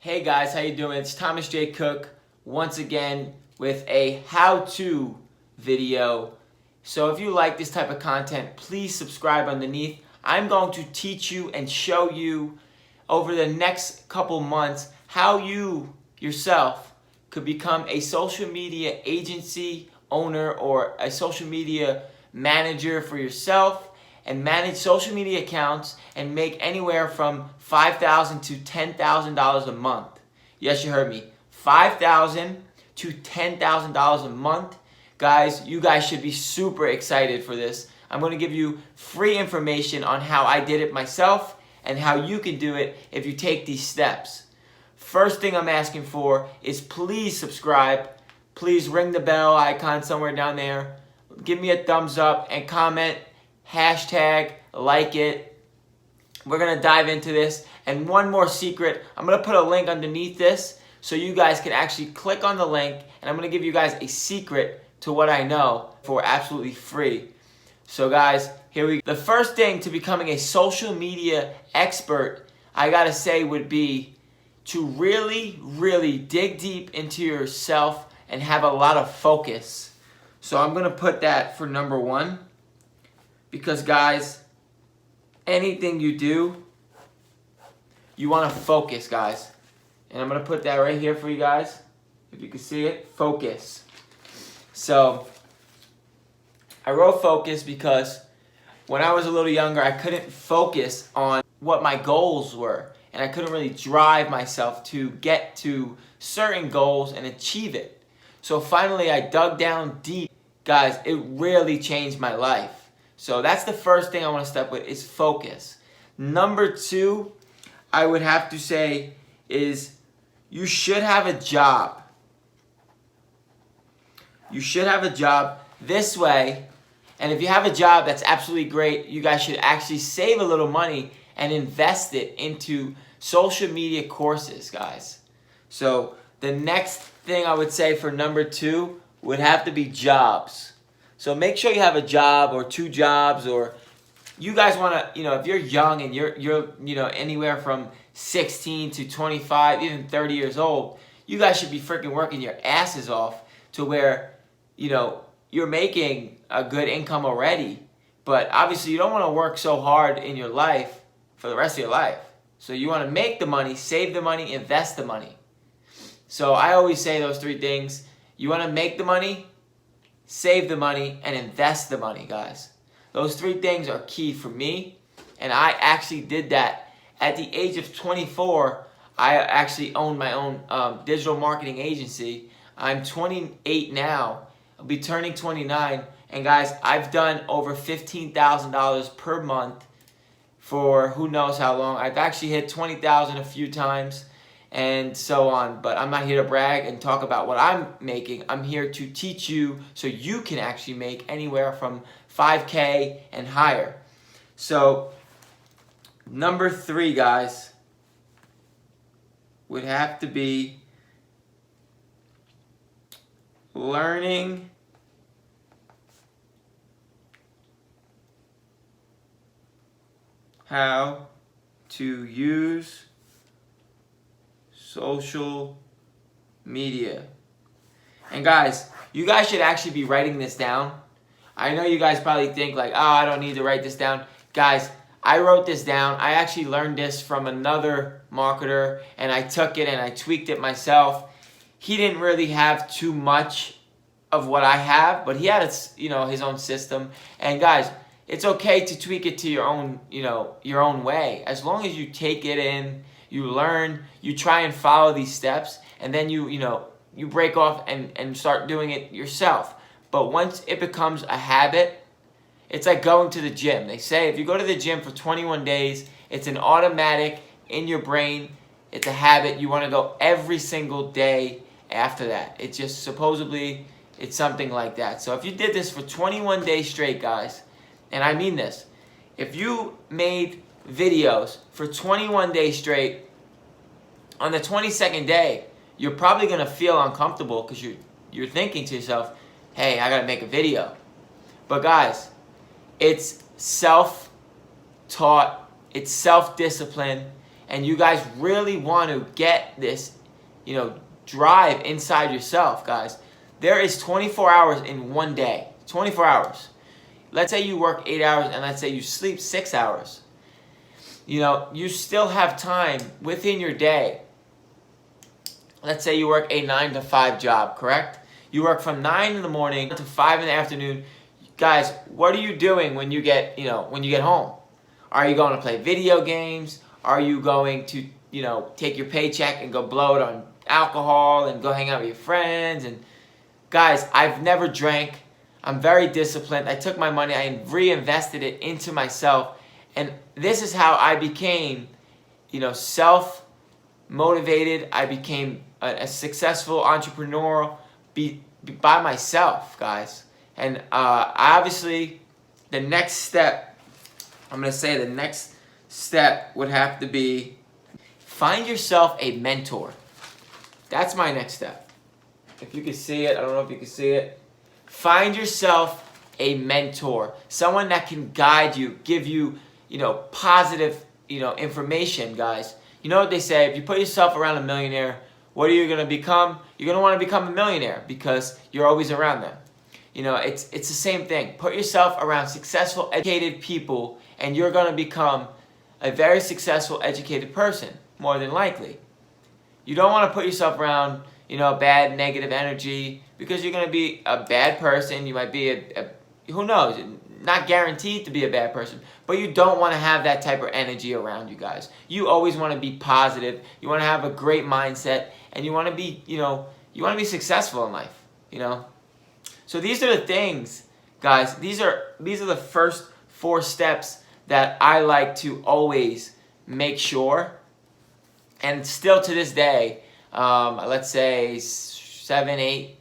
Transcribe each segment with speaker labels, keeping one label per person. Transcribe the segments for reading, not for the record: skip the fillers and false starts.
Speaker 1: Hey guys, how you doing? It's Thomas J. Cook once again with a how-to video. So if you like this type of content, please subscribe underneath. I'm going to teach you and show you over the next couple months how you yourself could become a social media agency owner or a social media manager for yourself and manage social media accounts and make anywhere from $5,000 to $10,000 a month. Yes, you heard me. $5,000 to $10,000 a month. Guys, you guys should be super excited for this. I'm going to give you free information on how I did it myself and how you can do it if you take these steps. First thing I'm asking for is please subscribe. Please ring the bell icon somewhere down there. Give me a thumbs up and comment. Hashtag like it. We're gonna dive into this. And one more secret, I'm gonna put a link underneath this so you guys can actually click on the link, and I'm gonna give you guys a secret to what I know for absolutely free. So guys, here we go. The first thing to becoming a social media expert, I gotta say, would be to really dig deep into yourself and have a lot of focus. So I'm gonna put that for number one. Because guys, anything you do, you want to focus, guys. And I'm going to put that right here for you guys. If you can see it, focus. So, I wrote focus because when I was a little younger, I couldn't focus on what my goals were. And I couldn't really drive myself to get to certain goals and achieve it. So finally, I dug down deep. Guys, it really changed my life. So that's the first thing I want to step with is focus. Number two, I would have to say is you should have a job. You should have a job this way. And if you have a job, that's absolutely great. You guys should actually save a little money and invest it into social media courses, guys. So the next thing I would say for number two would have to be jobs. So make sure you have a job or two jobs, or you guys want to, if you're young and you're anywhere from 16 to 25, even 30 years old, you guys should be freaking working your asses off to where, you're making a good income already. But obviously you don't want to work so hard in your life for the rest of your life. So you want to make the money, save the money, invest the money. So I always say those three things. You want to make the money, save the money, and invest the money, guys. Those three things are key for me, and I actually did that. At the age of 24, I actually owned my own digital marketing agency. I'm 28 now. I'll be turning 29, and guys, I've done over $15,000 per month for who knows how long. I've actually hit 20,000 a few times, and so on. But I'm not here to brag and talk about what I'm making. I'm here to teach you so you can actually make anywhere from $5K and higher. So number three, guys, would have to be learning how to use social media. And guys, you guys should actually be writing this down. I know you guys probably think like, oh, I don't need to write this down. Guys, I wrote this down. I actually learned this from another marketer, and I took it and I tweaked it myself. He didn't really have too much of what I have, but he had his own system. And guys, it's okay to tweak it to your own, your own way. As long as you take it in, you learn, you try and follow these steps, and then you break off and start doing it yourself. But once it becomes a habit, it's like going to the gym. They say if you go to the gym for 21 days, it's an automatic in your brain. It's a habit. You want to go every single day after that. It's just supposedly, it's something like that. So if you did this for 21 days straight, guys, and I mean this, if you made videos for 21 days straight, on the 22nd day, you're probably going to feel uncomfortable because you're thinking to yourself, hey, I got to make a video. But guys, it's self-taught, it's self-discipline, and you guys really want to get this, drive inside yourself, guys, there is 24 hours in one day. 24 hours. Let's say you work 8 hours and let's say you sleep 6 hours. You still have time within your day. Let's say you work a 9 to 5 job, correct? You work from 9 in the morning to 5 in the afternoon. Guys, what are you doing when you get home? Are you going to play video games? Are you going to, take your paycheck and go blow it on alcohol and go hang out with your friends? And guys, I've never drank. I'm very disciplined. I took my money, I reinvested it into myself. And this is how I became, self-motivated. I became a successful entrepreneur by myself, guys. And obviously, the next step would have to be find yourself a mentor. That's my next step. If you can see it, I don't know if you can see it. Find yourself a mentor, someone that can guide you, give you, positive, information, guys. You know what they say, if you put yourself around a millionaire, what are you going to become? You're going to want to become a millionaire because you're always around them. It's the same thing. Put yourself around successful, educated people, and you're going to become a very successful, educated person, more than likely. You don't want to put yourself around, bad, negative energy, because you're going to be a bad person. You might be who knows, not guaranteed to be a bad person, but you don't want to have that type of energy around you, guys. You always want to be positive. You want to have a great mindset, and you want to be, you want to be successful in life, So these are the things, guys. These are the first 4 steps that I like to always make sure. And still to this day, let's say 7, 8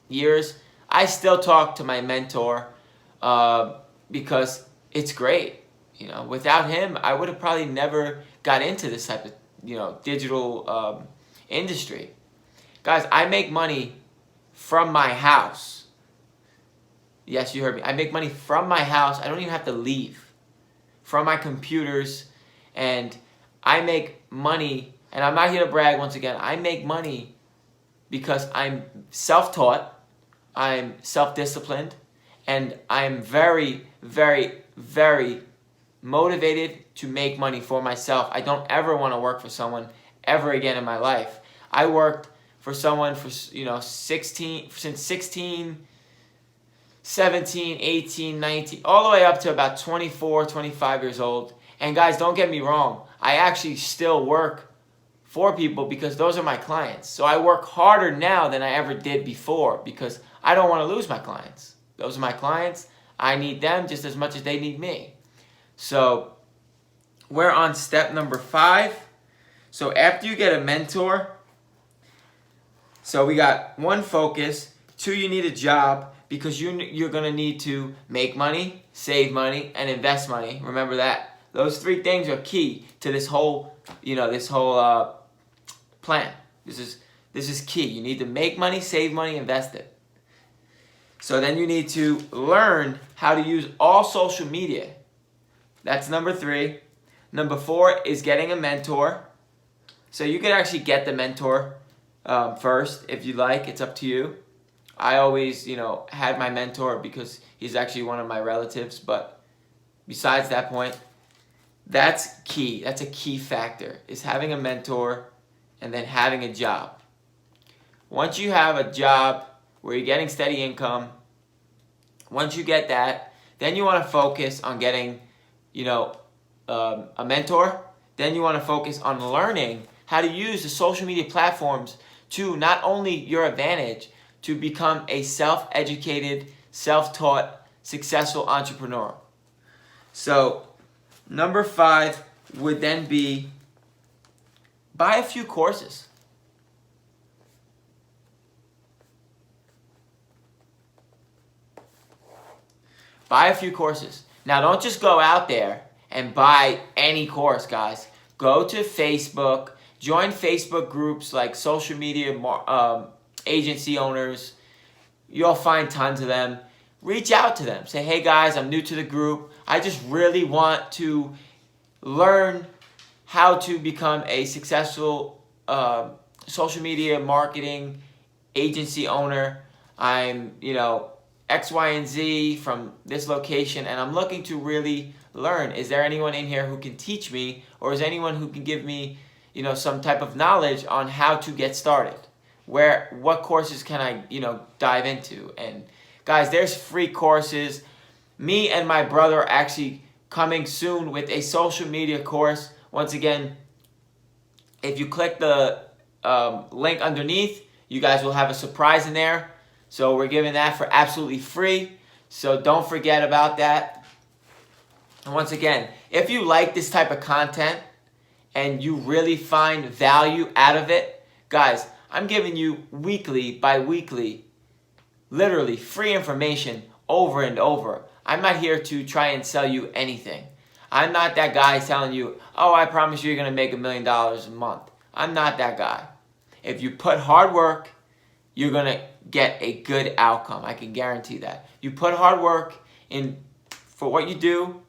Speaker 1: years, I still talk to my mentor because it's great. Without him, I would have probably never got into this type of digital industry. Guys, I make money from my house. Yes, you heard me. I make money from my house. I don't even have to leave. From my computers. And I make money, and I'm not here to brag once again. I make money because I'm self-taught, I'm self-disciplined, and I'm very, very, very motivated to make money for myself. I don't ever want to work for someone ever again in my life. I worked for someone for, since 16, 17, 18, 19, all the way up to about 24, 25 years old. And guys, don't get me wrong. I actually still work for people because those are my clients. So I work harder now than I ever did before because I don't want to lose my clients. Those are my clients. I need them just as much as they need me. So we're on step number 5. So after you get a mentor, so we got 1, focus. 2, you need a job because you're going to need to make money, save money, and invest money. Remember that. Those 3 things are key to this whole, plan. This is key. You need to make money, save money, invest it. So then you need to learn how to use all social media. That's number 3. Number 4 is getting a mentor. So you could actually get the mentor first if you like. It's up to you. I always, had my mentor because he's actually one of my relatives. But besides that point, that's key. That's a key factor, is having a mentor and then having a job. Once you have a job where you're getting steady income, once you get that, then you want to focus on getting, a mentor. Then you want to focus on learning how to use the social media platforms to not only your advantage, to become a self-educated, self-taught, successful entrepreneur. So number 5 would then be buy a few courses. Buy a few courses. Now, don't just go out there and buy any course, guys. Go to Facebook, join Facebook groups like social media agency owners. You'll find tons of them. Reach out to them. Say, hey guys, I'm new to the group. I just really want to learn how to become a successful social media marketing agency owner. I'm, X, Y, and Z from this location, and I'm looking to really learn. Is there anyone in here who can teach me, or is anyone who can give me, some type of knowledge on how to get started? What courses can I, dive into? And guys, there's free courses. Me and my brother are actually coming soon with a social media course. Once again, if you click the link underneath, you guys will have a surprise in there. So we're giving that for absolutely free. So don't forget about that. And once again, if you like this type of content and you really find value out of it, guys, I'm giving you weekly, bi-weekly, literally free information over and over. I'm not here to try and sell you anything. I'm not that guy telling you, oh, I promise you're going to make $1 million a month. I'm not that guy. If you put hard work, you're going to get a good outcome. I can guarantee that. You put hard work in for what you do.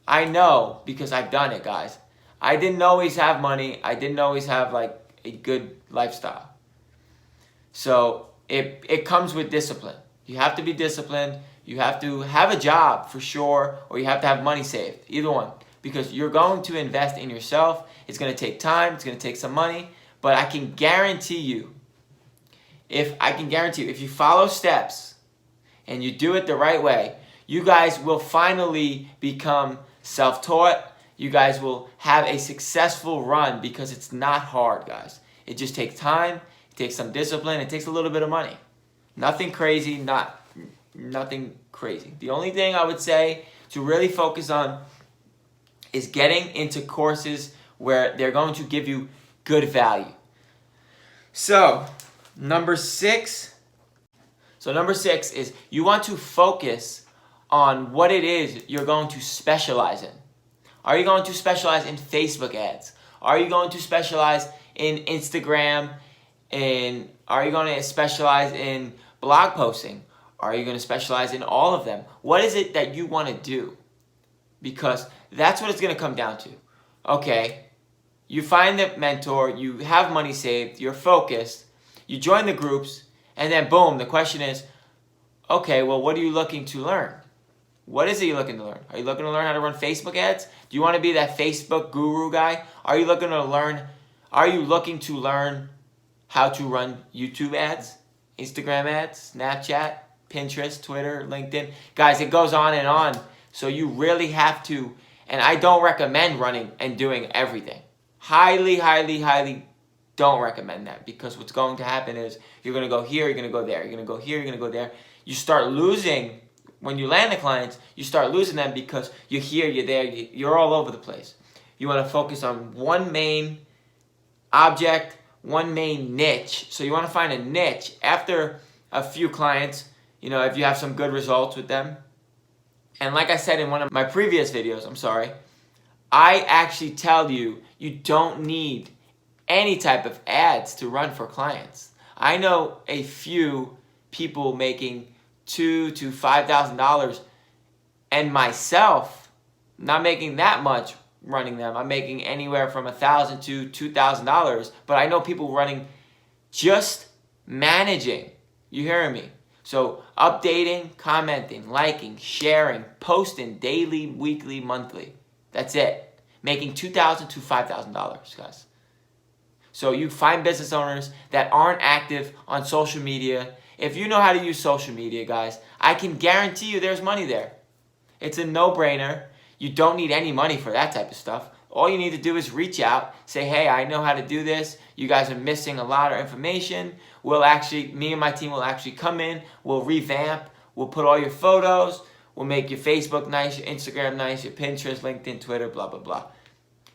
Speaker 1: I know because I've done it, guys. I didn't always have money. I didn't always have like a good lifestyle. So it comes with discipline. You have to be disciplined. You have to have a job for sure, or you have to have money saved. Either one. Because you're going to invest in yourself. It's going to take time. It's going to take some money. But I can guarantee you, if you follow steps and you do it the right way, you guys will finally become self-taught. You guys will have a successful run because it's not hard, guys. It just takes time. It takes some discipline. It takes a little bit of money. Nothing crazy, nothing crazy. The only thing I would say to really focus on is getting into courses where they're going to give you good value. So, number six is you want to focus on what it is you're going to specialize in. Are you going to specialize in Facebook ads? Are you going to specialize in Instagram? Are you going to specialize in blog posting? Are you going to specialize in all of them? What is it that you want to do? Because that's what it's going to come down to. Okay, you find the mentor, you have money saved, you're focused, you join the groups, and then boom, the question is, okay, well, what are you looking to learn? What is it you're looking to learn? Are you looking to learn how to run Facebook ads? Do you want to be that Facebook guru guy? Are you looking to learn how to run YouTube ads, Instagram ads, Snapchat, Pinterest, Twitter, LinkedIn? Guys, it goes on and on. So you really have to, and I don't recommend running and doing everything. Highly, highly, highly don't recommend that, because what's going to happen is you're going to go here, you're going to go there, you're going to go here, you're going to go there. You start losing, when you land the clients, you start losing them because you're here, you're there, you're all over the place. You want to focus on one main object, one main niche. So you want to find a niche. After a few clients, if you have some good results with them, and like I said in one of my previous videos, I actually tell you, you don't need any type of ads to run for clients. I know a few people making $2,000 to $5,000, and myself not making that much running them. I'm making anywhere from $1,000 to $2,000, but I know people running just managing. You hearing me? So updating, commenting, liking, sharing, posting daily, weekly, monthly. That's it. Making $2,000 to $5,000, guys. So you find business owners that aren't active on social media. If you know how to use social media, guys, I can guarantee you there's money there. It's a no-brainer. You don't need any money for that type of stuff. All you need to do is reach out, say, hey, I know how to do this. You guys are missing a lot of information. Me and my team will actually come in. We'll revamp. We'll put all your photos. We'll make your Facebook nice, your Instagram nice, your Pinterest, LinkedIn, Twitter, blah, blah, blah.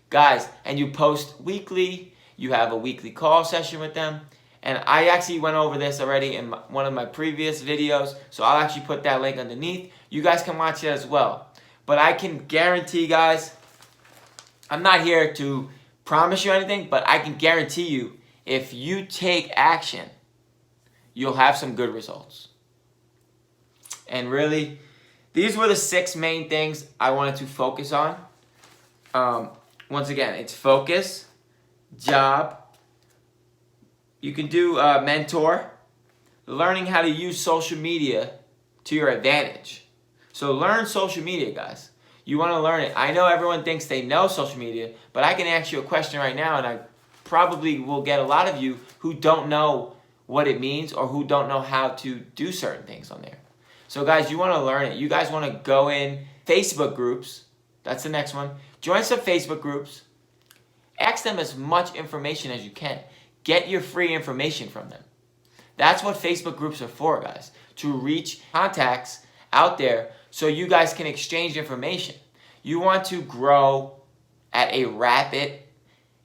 Speaker 1: Guys, and you post weekly. You have a weekly call session with them. And I actually went over this already in one of my previous videos. So I'll actually put that link underneath. You guys can watch it as well. But I can guarantee, guys, I'm not here to promise you anything, but I can guarantee you, if you take action, you'll have some good results. And really, these were the 6 main things I wanted to focus on. Once again, it's focus, job. You can do mentor, learning how to use social media to your advantage. So learn social media, guys. You want to learn it. I know everyone thinks they know social media, but I can ask you a question right now, and I probably will get a lot of you who don't know what it means or who don't know how to do certain things on there. So guys, you want to learn it. You guys want to go in Facebook groups. That's the next one. Join some Facebook groups. Ask them as much information as you can. Get your free information from them. That's what Facebook groups are for, guys. To reach contacts out there so you guys can exchange information. You want to grow at a rapid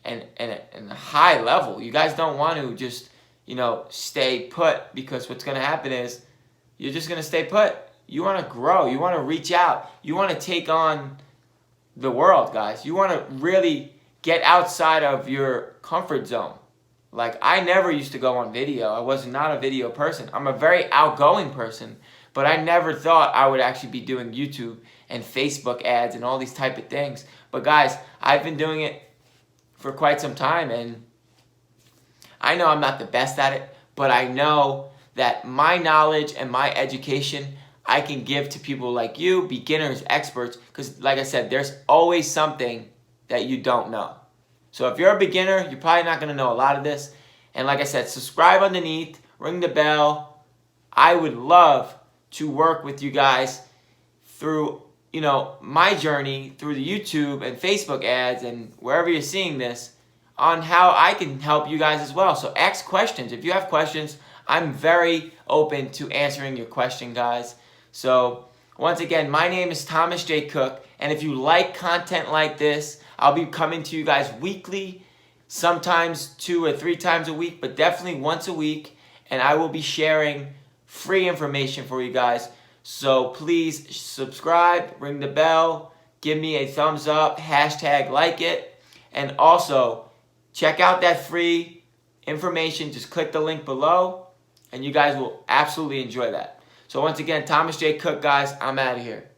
Speaker 1: and a high level. You guys don't want to just, stay put, because what's going to happen is you're just going to stay put. You want to grow. You want to reach out. You want to take on the world, guys. You want to really get outside of your comfort zone. Like, I never used to go on video. I was not a video person. I'm a very outgoing person, but I never thought I would actually be doing YouTube and Facebook ads and all these type of things. But guys, I've been doing it for quite some time, and I know I'm not the best at it, but I know that my knowledge and my education I can give to people like you, beginners, experts, because like I said, there's always something that you don't know. So if you're a beginner, you're probably not going to know a lot of this. And like I said, subscribe underneath, ring the bell. I would love to work with you guys through, my journey through the YouTube and Facebook ads and wherever you're seeing this, on how I can help you guys as well. So ask questions. If you have questions, I'm very open to answering your question, guys. So once again, my name is Thomas J. Cook, and if you like content like this, I'll be coming to you guys weekly, sometimes 2 or 3 times a week, but definitely once a week, and I will be sharing free information for you guys. So please subscribe, ring the bell, give me a thumbs up, hashtag like it, and also check out that free information. Just click the link below, and you guys will absolutely enjoy that. So once again, Thomas J. Cook, guys, I'm out of here.